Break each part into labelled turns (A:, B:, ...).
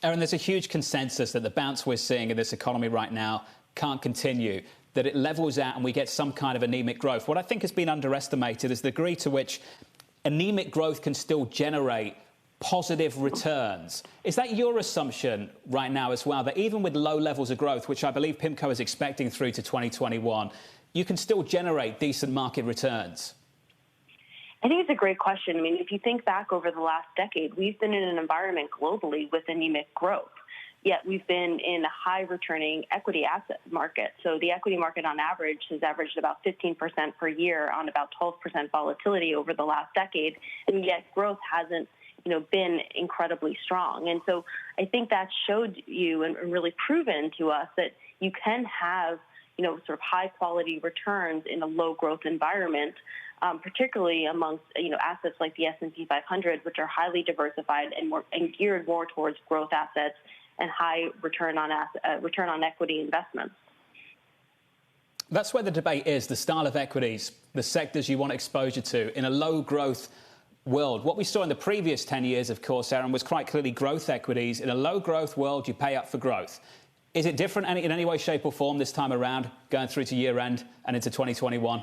A: Erin, there's a huge consensus that the bounce we're seeing in this economy right now can't continue, that it levels out and we get some kind of anemic growth. What I think has been underestimated is the degree to which anemic growth can still generate positive returns. Is that your assumption right now as well, that even with low levels of growth, which I believe Pimco is expecting through to 2021, you can still generate decent market returns?
B: I think it's a great question. I mean, if you think back over the last decade, we've been in an environment globally with anemic growth. Yet we've been in a high-returning equity asset market. So the equity market on average has averaged about 15% per year on about 12% volatility over the last decade, and yet growth hasn't been incredibly strong. And so I think that showed you and really proven to us that you can have sort of high-quality returns in a low-growth environment, particularly amongst assets like the S&P 500, which are highly diversified and geared more towards growth assets and high return on equity investments.
A: That's where the debate is, the style of equities, the sectors you want exposure to in a low-growth world. What we saw in the previous 10 years, of course, Erin, was quite clearly growth equities. In a low-growth world, you pay up for growth. Is it different in any way, shape or form this time around, going through to year-end and into 2021?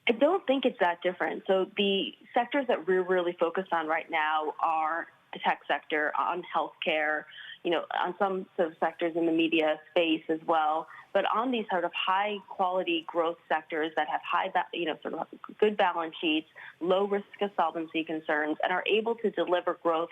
B: I don't think it's that different. So the sectors that we're really focused on right now are the tech sector, on healthcare, on some sort of sectors in the media space as well, but on these sort of high quality growth sectors that have sort of good balance sheets, low risk of solvency concerns, and are able to deliver growth,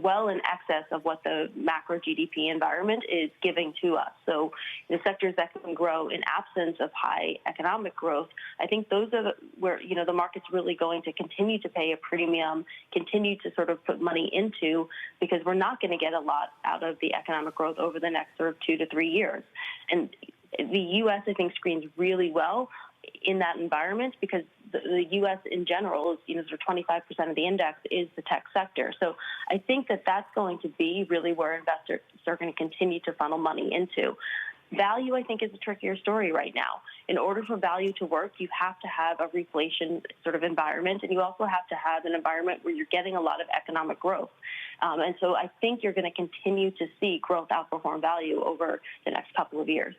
B: well in excess of what the macro GDP environment is giving to us. So the sectors that can grow in absence of high economic growth, I think those are where, the market's really going to continue to pay a premium, continue to sort of put money into, because we're not going to get a lot out of the economic growth over the next sort of 2 to 3 years. And the U.S., I think, screens really well in that environment because the U.S. in general is, sort of 25% of the index is the tech sector. So I think that that's going to be really where investors are going to continue to funnel money into. Value, I think, is a trickier story right now. In order for value to work, you have to have a reflation sort of environment, and you also have to have an environment where you're getting a lot of economic growth. And so I think you're going to continue to see growth outperform value over the next couple of years.